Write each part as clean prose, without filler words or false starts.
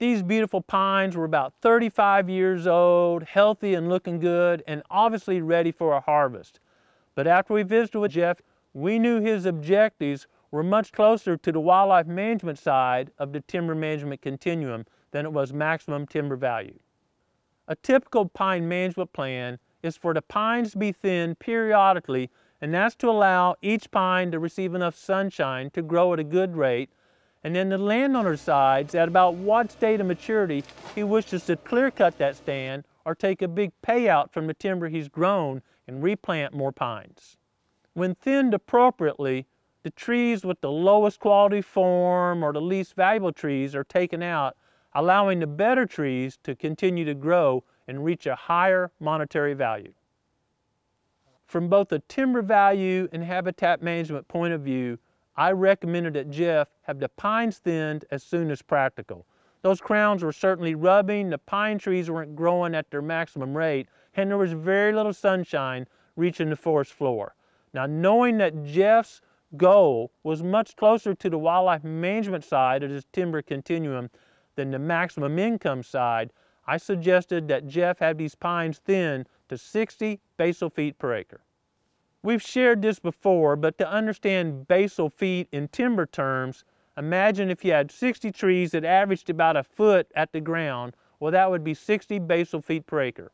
These beautiful pines were about 35 years old, healthy and looking good, and obviously ready for a harvest. But after we visited with Jeff, we knew his objectives were much closer to the wildlife management side of the timber management continuum than it was maximum timber value. A typical pine management plan is for the pines to be thinned periodically, and that's to allow each pine to receive enough sunshine to grow at a good rate. And then the landowner decides at about what state of maturity he wishes to clear cut that stand or take a big payout from the timber he's grown and replant more pines. When thinned appropriately, the trees with the lowest quality form or the least valuable trees are taken out, allowing the better trees to continue to grow and reach a higher monetary value. From both a timber value and habitat management point of view, I recommended that Jeff have the pines thinned as soon as practical. Those crowns were certainly rubbing, the pine trees weren't growing at their maximum rate, and there was very little sunshine reaching the forest floor. Now, knowing that Jeff's goal was much closer to the wildlife management side of this timber continuum than the maximum income side, I suggested that Jeff have these pines thinned to 60 basal feet per acre. We've shared this before, but to understand basal feet in timber terms, imagine if you had 60 trees that averaged about a foot at the ground. Well, that would be 60 basal feet per acre.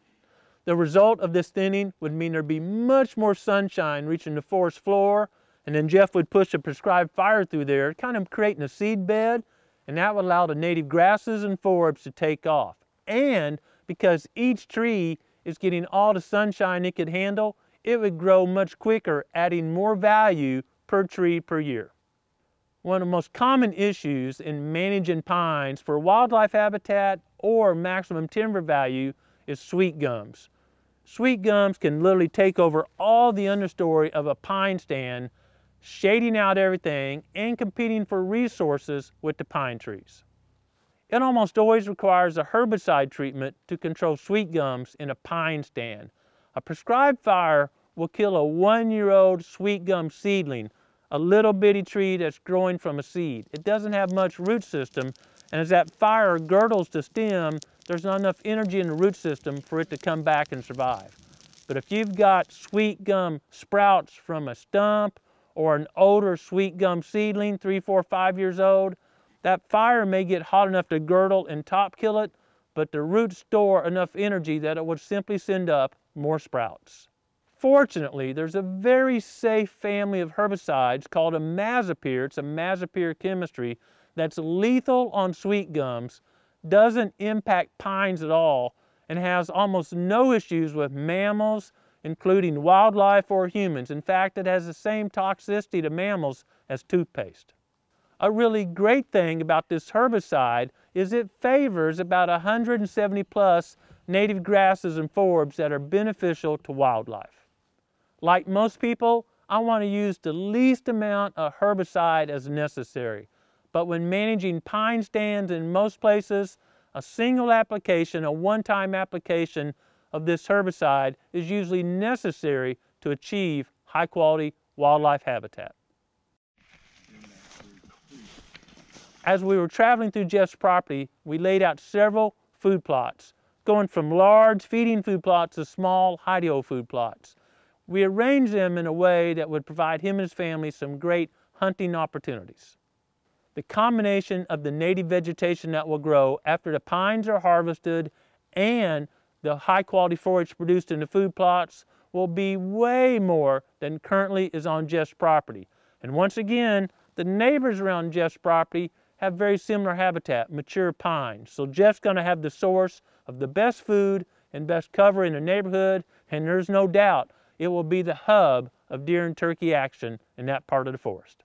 The result of this thinning would mean there'd be much more sunshine reaching the forest floor, and then Jeff would push a prescribed fire through there, kind of creating a seed bed, and that would allow the native grasses and forbs to take off. And because each tree is getting all the sunshine it could handle, it would grow much quicker, adding more value per tree per year. One of the most common issues in managing pines for wildlife habitat or maximum timber value is sweet gums. Sweet gums can literally take over all the understory of a pine stand, shading out everything and competing for resources with the pine trees. It almost always requires a herbicide treatment to control sweet gums in a pine stand. A prescribed fire will kill a 1-year-old sweet gum seedling, a little bitty tree that's growing from a seed. It doesn't have much root system, and as that fire girdles the stem, there's not enough energy in the root system for it to come back and survive. But if you've got sweet gum sprouts from a stump or an older sweet gum seedling, 3, 4, 5 years old, that fire may get hot enough to girdle and top kill it, but the roots store enough energy that it would simply send up more sprouts. Fortunately, there's a very safe family of herbicides called imazapyr. It's a imazapyr chemistry that's lethal on sweet gums, doesn't impact pines at all, and has almost no issues with mammals, including wildlife or humans. In fact, it has the same toxicity to mammals as toothpaste. A really great thing about this herbicide is it favors about 170 plus native grasses and forbs that are beneficial to wildlife. Like most people, I want to use the least amount of herbicide as necessary. But when managing pine stands in most places, a single application, a one-time application of this herbicide is usually necessary to achieve high-quality wildlife habitat. As we were traveling through Jeff's property, we laid out several food plots, going from large feeding food plots to small hidey-hole food plots. We arranged them in a way that would provide him and his family some great hunting opportunities. The combination of the native vegetation that will grow after the pines are harvested and the high-quality forage produced in the food plots will be way more than currently is on Jeff's property. And once again, the neighbors around Jeff's property have very similar habitat, mature pines. So Jeff's going to have the source of the best food and best cover in the neighborhood, and there's no doubt it will be the hub of deer and turkey action in that part of the forest.